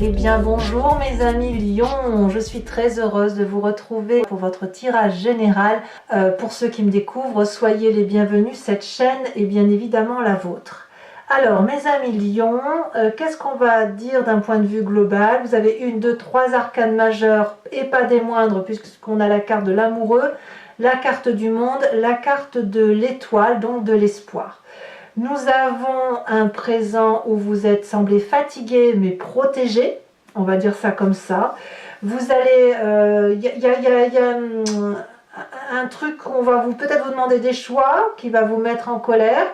Eh bien bonjour mes amis Lions, je suis très heureuse de vous retrouver pour votre tirage général. Pour ceux qui me découvrent, soyez les bienvenus, cette chaîne est bien évidemment la vôtre. Alors mes amis Lions, qu'est-ce qu'on va dire d'un point de vue global? Vous avez une, deux, trois arcanes majeures et pas des moindres puisqu'on a la carte de l'amoureux, la carte du monde, la carte de l'étoile, donc de l'espoir. Nous avons un présent où vous êtes semblé fatigué mais protégé, on va dire ça comme ça. Vous allez, y a un truc qu'on va peut-être vous demander des choix qui va vous mettre en colère.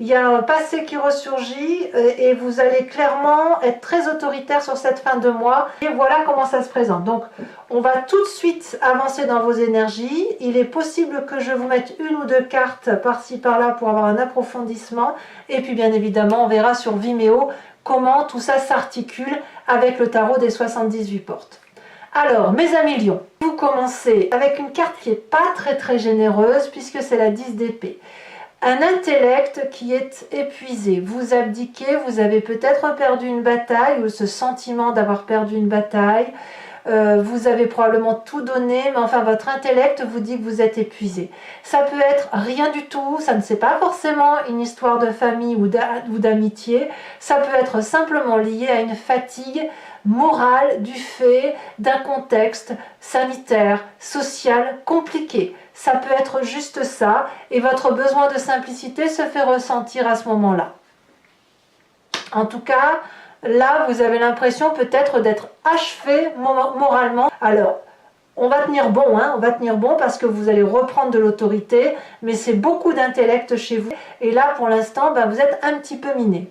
Il y a un passé qui ressurgit et vous allez clairement être très autoritaire sur cette fin de mois. Et voilà comment ça se présente. Donc, on va tout de suite avancer dans vos énergies. Il est possible que je vous mette une ou deux cartes par-ci par-là pour avoir un approfondissement. Et puis, bien évidemment, on verra sur Vimeo comment tout ça s'articule avec le tarot des 78 portes. Alors, mes amis Lions, vous commencez avec une carte qui n'est pas très généreuse puisque c'est la 10 d'épée. Un intellect qui est épuisé, vous abdiquez, vous avez peut-être perdu une bataille ou ce sentiment d'avoir perdu une bataille, vous avez probablement tout donné, mais enfin votre intellect vous dit que vous êtes épuisé. Ça peut être rien du tout, ça ne c'est pas forcément une histoire de famille ou d'amitié, ça peut être simplement lié à une fatigue morale du fait d'un contexte sanitaire, social compliqué. Ça peut être juste ça, et votre besoin de simplicité se fait ressentir à ce moment-là. En tout cas, là, vous avez l'impression peut-être d'être achevé moralement. Alors, on va tenir bon, hein, on va tenir bon parce que vous allez reprendre de l'autorité, mais c'est beaucoup d'intellect chez vous. Et là, pour l'instant, ben, vous êtes un petit peu miné.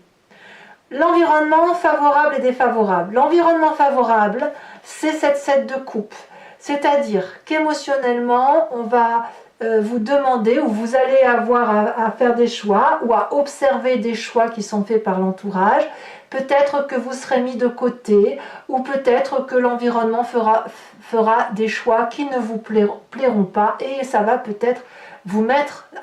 L'environnement favorable et défavorable. L'environnement favorable, c'est cette 7 de coupe. C'est-à-dire qu'émotionnellement, on va vous demander ou vous allez avoir à faire des choix ou à observer des choix qui sont faits par l'entourage. Peut-être que vous serez mis de côté ou peut-être que l'environnement fera des choix qui ne vous plairont pas et ça va peut-être vous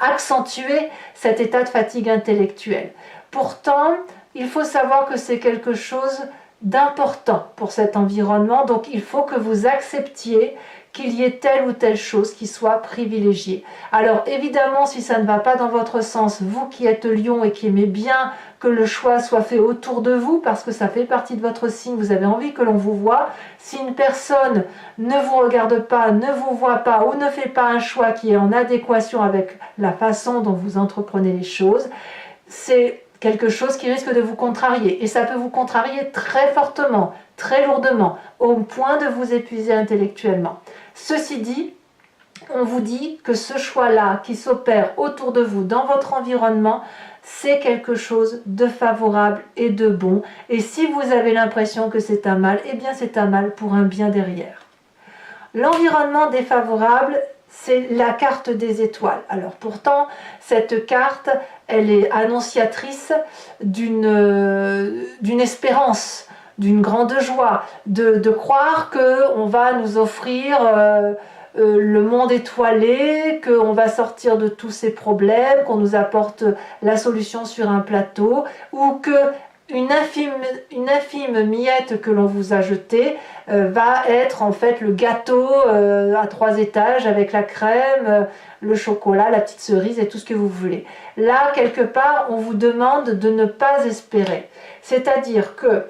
accentuer cet état de fatigue intellectuelle. Pourtant, il faut savoir que c'est quelque chose d'important pour cet environnement, donc il faut que vous acceptiez qu'il y ait telle ou telle chose qui soit privilégiée. Alors évidemment, si ça ne va pas dans votre sens, vous qui êtes Lion et qui aimez bien que le choix soit fait autour de vous, parce que ça fait partie de votre signe, vous avez envie que l'on vous voit, si une personne ne vous regarde pas, ne vous voit pas ou ne fait pas un choix qui est en adéquation avec la façon dont vous entreprenez les choses, c'est quelque chose qui risque de vous contrarier. Et ça peut vous contrarier très fortement, très lourdement, au point de vous épuiser intellectuellement. Ceci dit, on vous dit que ce choix-là qui s'opère autour de vous, dans votre environnement, c'est quelque chose de favorable et de bon. Et si vous avez l'impression que c'est un mal, eh bien c'est un mal pour un bien derrière. L'environnement défavorable, c'est la carte des étoiles. Alors pourtant, cette carte, elle est annonciatrice d'une espérance, d'une grande joie, de croire qu'on va nous offrir le monde étoilé, qu'on va sortir de tous ces problèmes, qu'on nous apporte la solution sur un plateau, ou que une infime miette que l'on vous a jetée va être en fait le gâteau à 3 étages avec la crème, le chocolat, la petite cerise et tout ce que vous voulez. Là, quelque part, on vous demande de ne pas espérer. C'est-à-dire que,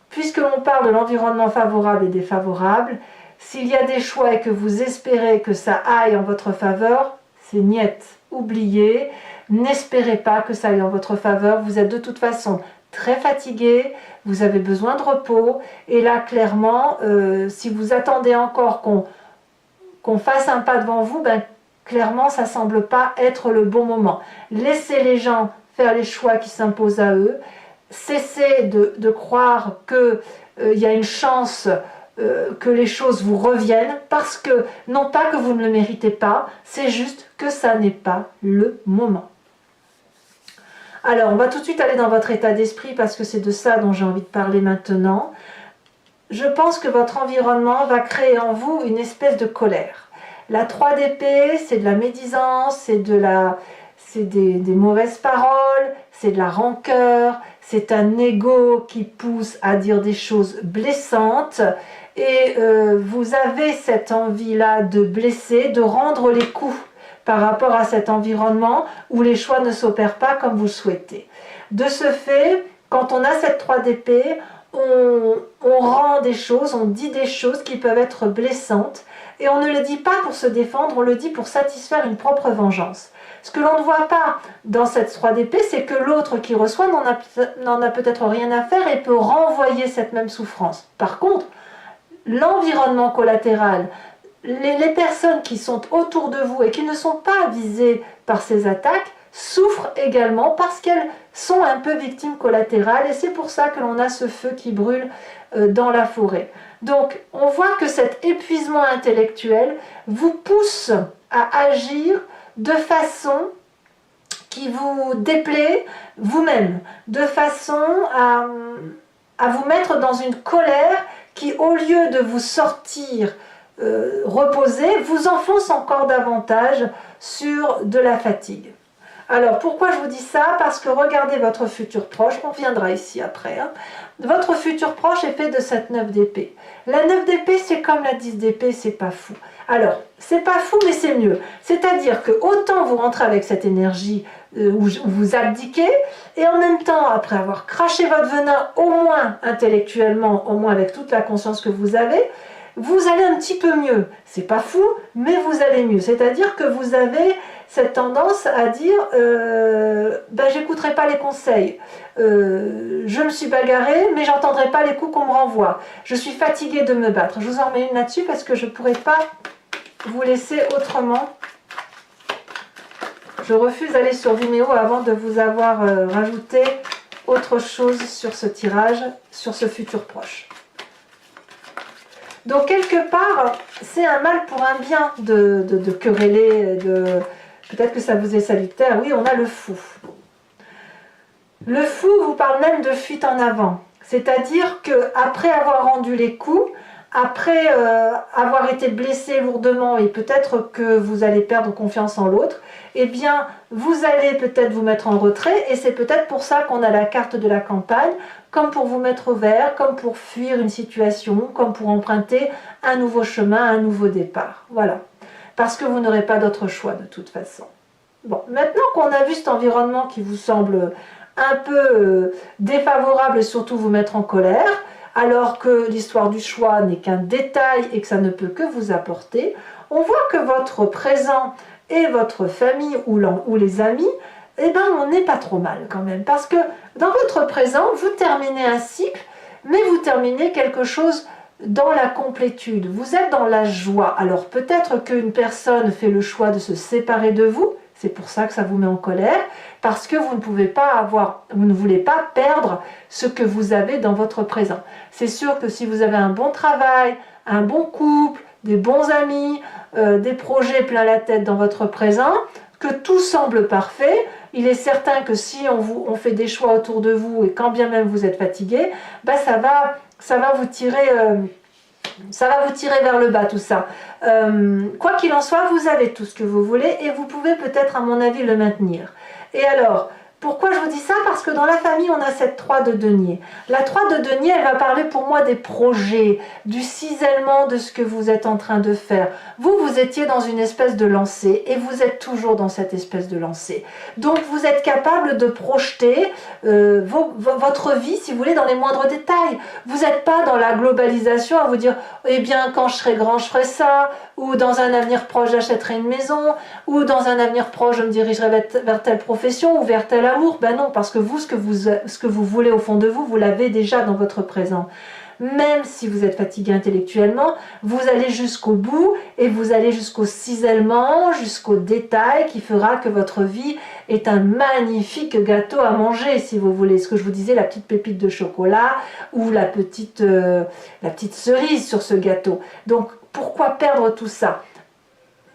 puisque l'on parle de l'environnement favorable et défavorable, s'il y a des choix et que vous espérez que ça aille en votre faveur, c'est niette. Oubliez, n'espérez pas que ça aille en votre faveur, vous êtes de toute façon très fatigué, vous avez besoin de repos, et là clairement, si vous attendez encore qu'on fasse un pas devant vous, ben, clairement ça ne semble pas être le bon moment. Laissez les gens faire les choix qui s'imposent à eux, cessez de croire qu'il y a une chance que les choses vous reviennent, parce que, non pas que vous ne le méritez pas, c'est juste que ça n'est pas le moment. Alors, on va tout de suite aller dans votre état d'esprit parce que c'est de ça dont j'ai envie de parler maintenant. Je pense que votre environnement va créer en vous une espèce de colère. La 3 d'épée, c'est de la médisance, c'est des mauvaises paroles, c'est de la rancœur, c'est un ego qui pousse à dire des choses blessantes, et vous avez cette envie-là de blesser, de rendre les coups par rapport à cet environnement où les choix ne s'opèrent pas comme vous le souhaitez. De ce fait, quand on a cette 3 d'épée, on rend des choses, on dit des choses qui peuvent être blessantes, et on ne le dit pas pour se défendre, on le dit pour satisfaire une propre vengeance. Ce que l'on ne voit pas dans cette 3 d'épée, c'est que l'autre qui reçoit n'en a peut-être rien à faire et peut renvoyer cette même souffrance. Par contre, l'environnement collatéral, les personnes qui sont autour de vous et qui ne sont pas visées par ces attaques, souffrent également parce qu'elles sont un peu victimes collatérales, et c'est pour ça que l'on a ce feu qui brûle dans la forêt. Donc on voit que cet épuisement intellectuel vous pousse à agir de façon qui vous déplaît vous-même, de façon à vous mettre dans une colère qui, au lieu de vous sortir reposer, vous enfonce encore davantage sur de la fatigue. Alors, pourquoi je vous dis ça? Parce que regardez votre futur proche, on reviendra ici après. Votre futur proche est fait de cette 9 d'épée. La 9 d'épée, c'est comme la 10 d'épée, c'est pas fou. Alors, c'est pas fou, mais c'est mieux. C'est-à-dire que autant vous rentrez avec cette énergie où vous abdiquez, et en même temps, après avoir craché votre venin, au moins intellectuellement, au moins avec toute la conscience que vous avez, vous allez un petit peu mieux. C'est pas fou, mais vous allez mieux. C'est-à-dire que vous avez cette tendance à dire ben, j'écouterai pas les conseils, je me suis bagarrée, mais j'entendrai pas les coups qu'on me renvoie. Je suis fatiguée de me battre. Je vous en mets une là-dessus parce que je pourrais pas vous laisser autrement. Je refuse d'aller sur Vimeo avant de vous avoir rajouté autre chose sur ce tirage, sur ce futur proche. Donc quelque part, c'est un mal pour un bien de quereller, peut-être que ça vous est salutaire. Oui, on a le fou. Le fou vous parle même de fuite en avant. C'est-à-dire qu'après avoir rendu les coups, après avoir été blessé lourdement et peut-être que vous allez perdre confiance en l'autre, eh bien, vous allez peut-être vous mettre en retrait, et c'est peut-être pour ça qu'on a la carte de la campagne, comme pour vous mettre au vert, comme pour fuir une situation, comme pour emprunter un nouveau chemin, un nouveau départ. Voilà. Parce que vous n'aurez pas d'autre choix de toute façon. Bon, maintenant qu'on a vu cet environnement qui vous semble un peu défavorable et surtout vous mettre en colère, alors que l'histoire du choix n'est qu'un détail et que ça ne peut que vous apporter, on voit que votre présent et votre famille ou les amis, eh ben on n'est pas trop mal quand même. Parce que dans votre présent, vous terminez un cycle, mais vous terminez quelque chose dans la complétude. Vous êtes dans la joie. Alors peut-être qu'une personne fait le choix de se séparer de vous, c'est pour ça que ça vous met en colère, parce que vous ne voulez pas perdre ce que vous avez dans votre présent. C'est sûr que si vous avez un bon travail, un bon couple, des bons amis, des projets plein la tête dans votre présent, que tout semble parfait, il est certain que si on fait des choix autour de vous et quand bien même vous êtes fatigué, ben ça va vous tirer vers le bas tout ça. Quoi qu'il en soit, vous avez tout ce que vous voulez et vous pouvez peut-être à mon avis le maintenir. Et alors, pourquoi je vous dis ça? Parce que dans la famille, on a cette 3 de denier. La 3 de denier, elle va parler pour moi des projets, du cisellement de ce que vous êtes en train de faire. Vous étiez dans une espèce de lancée et vous êtes toujours dans cette espèce de lancée. Donc, vous êtes capable de projeter votre vie, si vous voulez, dans les moindres détails. Vous n'êtes pas dans la globalisation à vous dire, eh bien, quand je serai grand, je ferai ça, ou dans un avenir proche, j'achèterai une maison, ou dans un avenir proche, je me dirigerai vers telle profession ou vers tel amour. Ben non, parce que vous, ce que vous voulez au fond de vous, vous l'avez déjà dans votre présent. Même si vous êtes fatigué intellectuellement, vous allez jusqu'au bout et vous allez jusqu'au cisellement, jusqu'au détail qui fera que votre vie est un magnifique gâteau à manger, si vous voulez. Ce que je vous disais, la petite pépite de chocolat ou la petite cerise sur ce gâteau. Donc, pourquoi perdre tout ça?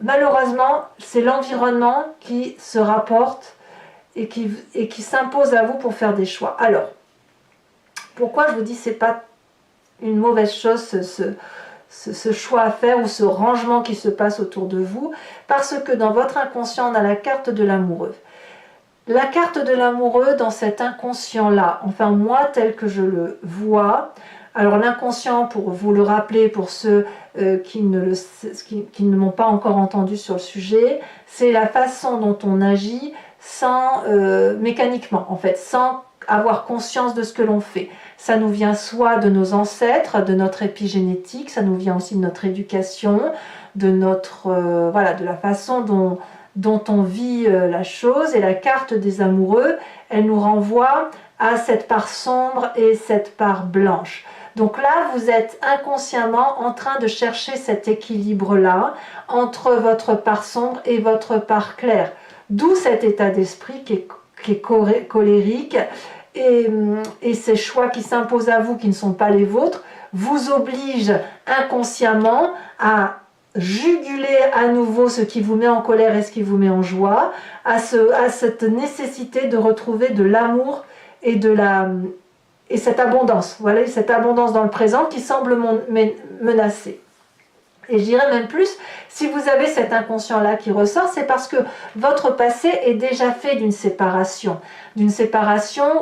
Malheureusement, c'est l'environnement qui se rapporte et qui s'impose à vous pour faire des choix. Alors, pourquoi je vous dis c'est pas une mauvaise chose ce choix à faire ou ce rangement qui se passe autour de vous? Parce que dans votre inconscient, on a la carte de l'amoureux. La carte de l'amoureux dans cet inconscient-là, enfin moi tel que je le vois, alors l'inconscient, pour vous le rappeler, pour ceux qui ne m'ont pas encore entendu sur le sujet, c'est la façon dont on agit sans mécaniquement, en fait, sans avoir conscience de ce que l'on fait. Ça nous vient soit de nos ancêtres, de notre épigénétique, ça nous vient aussi de notre éducation, de notre voilà, de la façon dont on vit la chose. Et la carte des amoureux, elle nous renvoie à cette part sombre et cette part blanche. Donc là, vous êtes inconsciemment en train de chercher cet équilibre-là entre votre part sombre et votre part claire. D'où cet état d'esprit qui est colérique et ces choix qui s'imposent à vous, qui ne sont pas les vôtres, vous obligent inconsciemment à juguler à nouveau ce qui vous met en colère et ce qui vous met en joie, à cette nécessité de retrouver de l'amour et cette abondance, voilà, cette abondance dans le présent qui semble menacée. Et je dirais même plus, si vous avez cet inconscient-là qui ressort, c'est parce que votre passé est déjà fait d'une séparation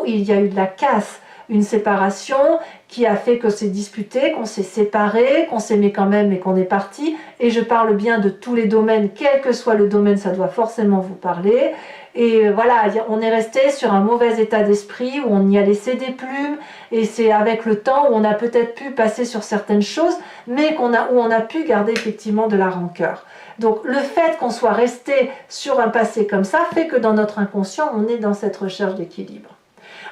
où il y a eu de la casse, une séparation qui a fait que c'est disputé, qu'on s'est séparé, qu'on s'aimait quand même et qu'on est parti. Et je parle bien de tous les domaines, quel que soit le domaine, ça doit forcément vous parler. Et voilà, on est resté sur un mauvais état d'esprit où on y a laissé des plumes, et c'est avec le temps où on a peut-être pu passer sur certaines choses, mais où on a pu garder effectivement de la rancœur. Donc le fait qu'on soit resté sur un passé comme ça fait que dans notre inconscient, on est dans cette recherche d'équilibre.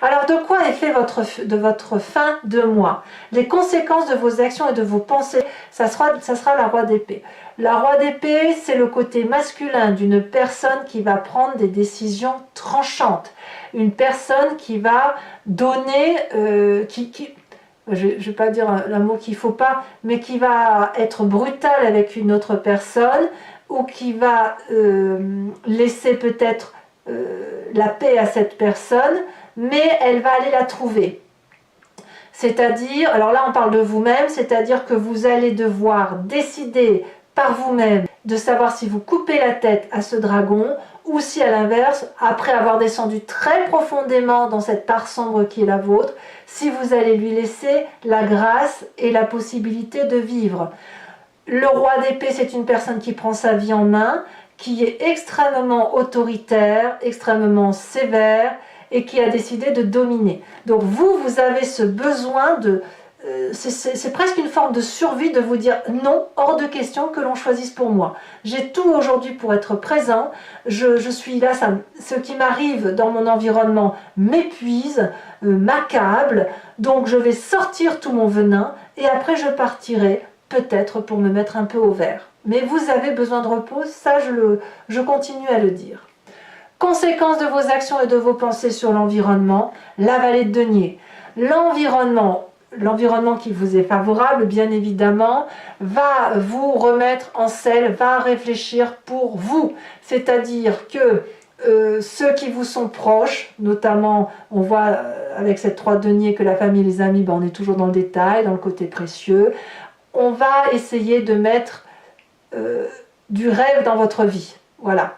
Alors de quoi est fait votre fin de mois? Les conséquences de vos actions et de vos pensées, ça sera la roi d'épée. La roi d'épée, c'est le côté masculin d'une personne qui va prendre des décisions tranchantes. Une personne qui va donner, je ne vais pas dire un mot qu'il ne faut pas, mais qui va être brutale avec une autre personne, ou qui va laisser peut-être la paix à cette personne, mais elle va aller la trouver. C'est-à-dire, alors là on parle de vous-même, c'est-à-dire que vous allez devoir décider par vous-même de savoir si vous coupez la tête à ce dragon, ou si à l'inverse, après avoir descendu très profondément dans cette part sombre qui est la vôtre, si vous allez lui laisser la grâce et la possibilité de vivre. Le roi d'épée, c'est une personne qui prend sa vie en main, qui est extrêmement autoritaire, extrêmement sévère, et qui a décidé de dominer. Donc vous avez ce besoin de... c'est presque une forme de survie de vous dire non, hors de question que l'on choisisse pour moi. J'ai tout aujourd'hui pour être présent, je suis là, ce qui m'arrive dans mon environnement m'épuise, m'accable, donc je vais sortir tout mon venin et après je partirai peut-être pour me mettre un peu au vert. Mais vous avez besoin de repos, ça je continue à le dire. Conséquences de vos actions et de vos pensées sur l'environnement, la vallée de denier. L'environnement qui vous est favorable, bien évidemment, va vous remettre en selle, va réfléchir pour vous. C'est-à-dire que ceux qui vous sont proches, notamment, on voit avec cette 3 de denier que la famille et les amis, on est toujours dans le détail, dans le côté précieux. On va essayer de mettre du rêve dans votre vie. Voilà.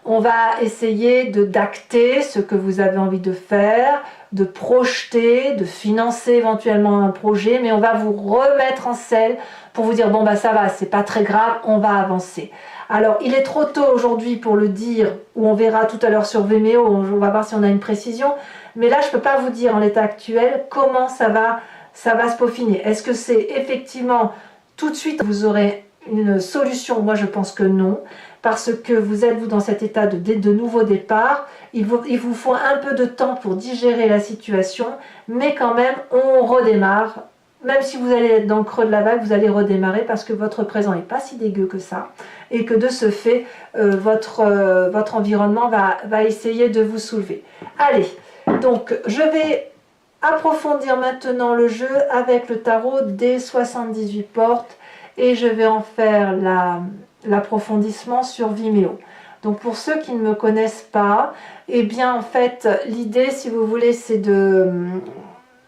On va essayer d'acter ce que vous avez envie de faire, de projeter, de financer éventuellement un projet, mais on va vous remettre en selle pour vous dire bon ça va, c'est pas très grave, on va avancer. Alors il est trop tôt aujourd'hui pour le dire, ou on verra tout à l'heure sur Vimeo, on va voir si on a une précision, mais là je peux pas vous dire en l'état actuel comment ça va se peaufiner. Est-ce que c'est effectivement tout de suite vous aurez une solution? Moi je pense que non, parce que vous êtes dans cet état de nouveau départ, il vous faut un peu de temps pour digérer la situation, mais quand même on redémarre. Même si vous allez être dans le creux de la vague, vous allez redémarrer parce que votre présent n'est pas si dégueu que ça, et que de ce fait votre environnement va essayer de vous soulever. Allez, donc je vais approfondir maintenant le jeu avec le tarot des 78 portes, et je vais en faire l'approfondissement sur Vimeo. Donc pour ceux qui ne me connaissent pas, eh bien en fait l'idée, si vous voulez, c'est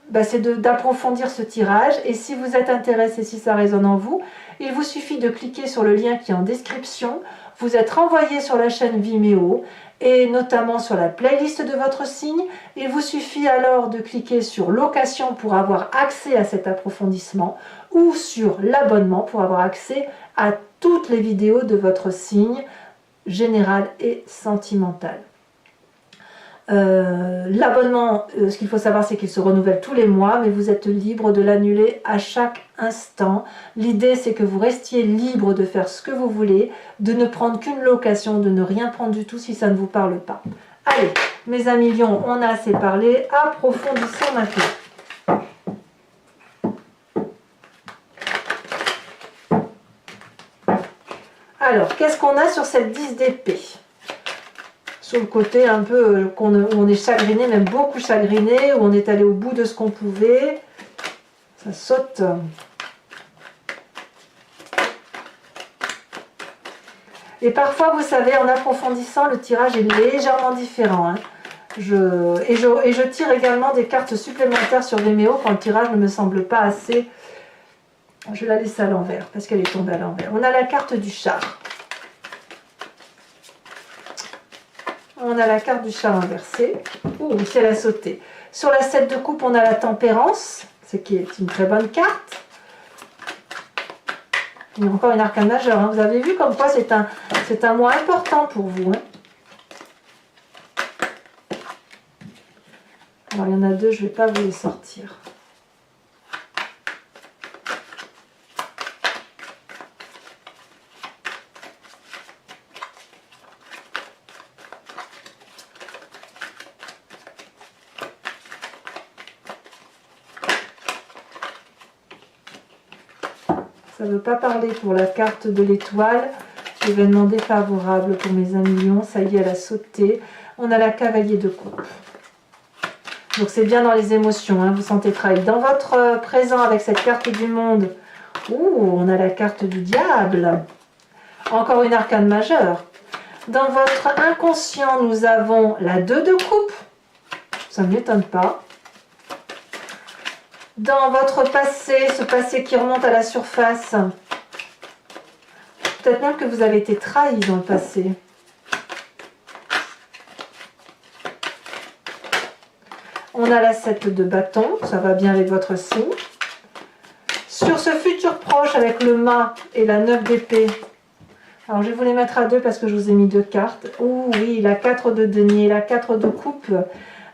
d'approfondir ce tirage. Et si vous êtes intéressé, si ça résonne en vous, il vous suffit de cliquer sur le lien qui est en description, vous êtes renvoyé sur la chaîne Vimeo et notamment sur la playlist de votre signe. Il vous suffit alors de cliquer sur location pour avoir accès à cet approfondissement ou sur l'abonnement pour avoir accès à toutes les vidéos de votre signe général et sentimental. L'abonnement, ce qu'il faut savoir, c'est qu'il se renouvelle tous les mois, mais vous êtes libre de l'annuler à chaque instant. L'idée, c'est que vous restiez libre de faire ce que vous voulez, de ne prendre qu'une location, de ne rien prendre du tout si ça ne vous parle pas. Allez, mes amis lions, on a assez parlé, approfondissons maintenant. Alors, qu'est-ce qu'on a sur cette 10 d'épée? Sur le côté un peu où on est chagriné, même beaucoup chagriné, où on est allé au bout de ce qu'on pouvait. Ça saute. Et parfois, vous savez, en approfondissant, le tirage est légèrement différent. Hein. Je tire également des cartes supplémentaires sur Vimeo quand le tirage ne me semble pas assez. Je la laisse à l'envers parce qu'elle est tombée à l'envers. On a la carte du char. On a la carte du char inversée. Ouh, si elle a sauté. Sur la 7 de coupe, on a la tempérance, ce qui est une très bonne carte. Il y a encore une arcane majeure. Hein. Vous avez vu comme quoi c'est un mois important pour vous. Hein. Alors, il y en a deux, je ne vais pas vous les sortir. Ça ne veut pas parler pour la carte de l'étoile. Événement défavorable pour mes amis lions. Ça y est, elle a sauté. On a la cavalier de coupe. Donc c'est bien dans les émotions. Hein, vous sentez trahi. Dans votre présent avec cette carte du monde. Ouh, on a la carte du diable. Encore une arcane majeure. Dans votre inconscient, nous avons la 2 de coupe. Ça ne m'étonne pas. Dans votre passé, ce passé qui remonte à la surface, peut-être même que vous avez été trahi dans le passé. On a la 7 de bâton, ça va bien avec votre signe. Sur ce futur proche avec le mât et la 9 d'épée, alors je vais vous les mettre à deux parce que je vous ai mis deux cartes. Ouh oui, la 4 de denier, la 4 de coupe,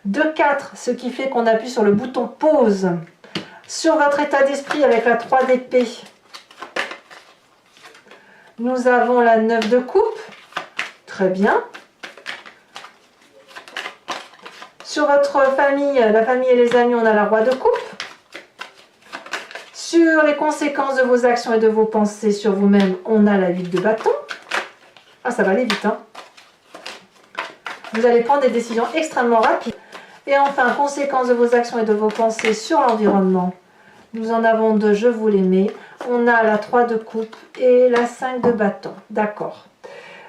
2-4, ce qui fait qu'on appuie sur le bouton pause. Sur votre état d'esprit avec la 3 d'épée, nous avons la 9 de coupe. Très bien. Sur votre famille, la famille et les amis, on a la roi de coupe. Sur les conséquences de vos actions et de vos pensées sur vous-même, on a la 8 de bâton. Ah, ça va aller vite, hein. Vous allez prendre des décisions extrêmement rapides. Et enfin, conséquences de vos actions et de vos pensées sur l'environnement. Nous en avons deux, je vous les mets. On a la 3 de coupe et la 5 de bâton. D'accord.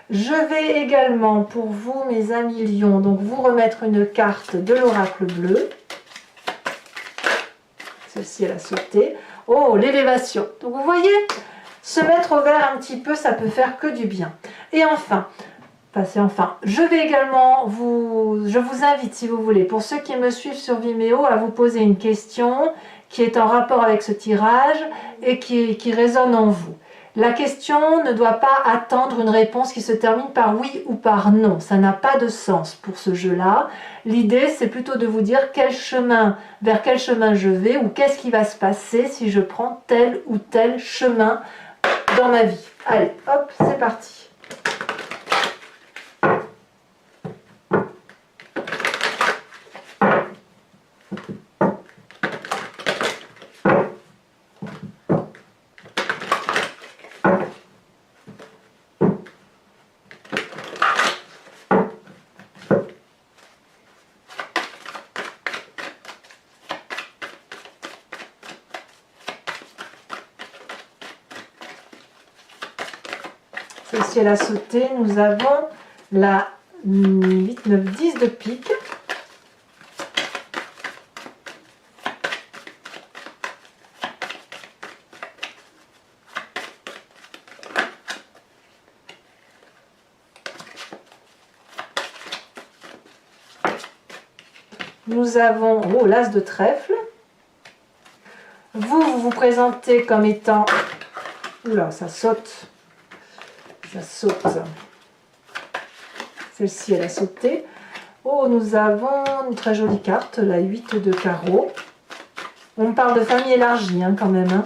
Je vais également, pour vous, mes amis lions, donc vous remettre une carte de l'oracle bleu. Celle-ci, elle a sauté. Oh, l'élévation. Donc, vous voyez, se mettre au vert un petit peu, ça peut faire que du bien. Et enfin, je vais également je vous invite, si vous voulez, pour ceux qui me suivent sur Vimeo, à vous poser une question qui est en rapport avec ce tirage et qui résonne en vous. La question ne doit pas attendre une réponse qui se termine par oui ou par non. Ça n'a pas de sens pour ce jeu-là. L'idée, c'est plutôt de vous dire vers quel chemin je vais ou qu'est-ce qui va se passer si je prends tel ou tel chemin dans ma vie. Allez, hop, c'est parti. Celle-ci, elle a sauté. Nous avons la 8, 9, 10 de pique. Nous avons l'as de trèfle. Vous vous présentez comme étant... Oula, ça saute. Ça saute. Celle-ci, elle a sauté. Nous avons une très jolie carte, la 8 de carreau. On parle de famille élargie quand même. Hein.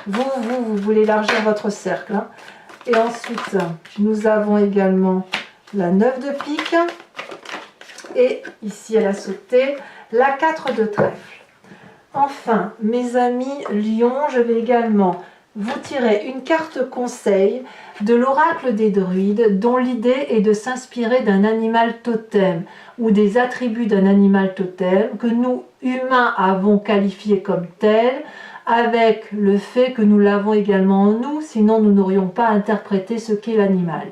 Vous voulez élargir votre cercle. Hein. Et ensuite, nous avons également la 9 de pique. Et ici, elle a sauté la 4 de trèfle. Enfin, mes amis lions, je vais également vous tirer une carte conseil de l'oracle des druides, dont l'idée est de s'inspirer d'un animal totem ou des attributs d'un animal totem que nous, humains, avons qualifié comme tel, avec le fait que nous l'avons également en nous, sinon nous n'aurions pas interprété ce qu'est l'animal.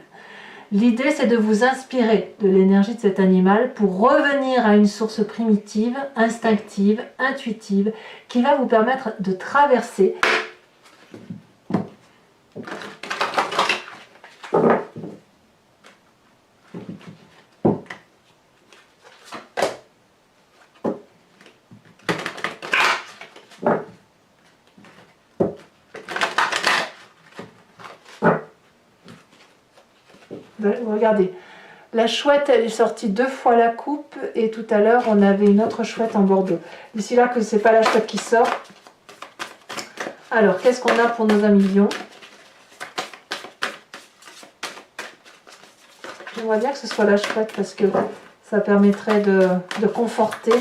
L'idée, c'est de vous inspirer de l'énergie de cet animal pour revenir à une source primitive, instinctive, intuitive, qui va vous permettre de traverser regardez, la chouette, elle est sortie 2 fois la coupe et tout à l'heure, on avait une autre chouette en bordeaux. D'ici là que c'est pas la chouette qui sort. Alors, qu'est-ce qu'on a pour nos amis lions? J'aimerais bien que ce soit la chouette parce que ça permettrait de conforter.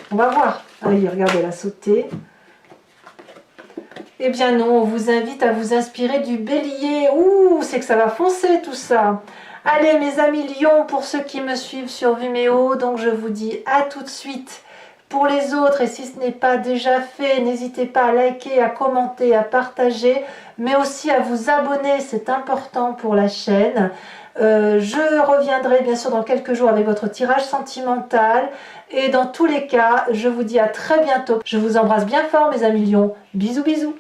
On va voir. Allez, regardez, elle a sauté. Eh bien non, on vous invite à vous inspirer du bélier. Ouh, c'est que ça va foncer tout ça. Allez mes amis lions, pour ceux qui me suivent sur Vimeo, donc je vous dis à tout de suite. Pour les autres, et si ce n'est pas déjà fait, n'hésitez pas à liker, à commenter, à partager, mais aussi à vous abonner, c'est important pour la chaîne. Je reviendrai bien sûr dans quelques jours avec votre tirage sentimental. Et dans tous les cas, je vous dis à très bientôt. Je vous embrasse bien fort mes amis lions. Bisous bisous.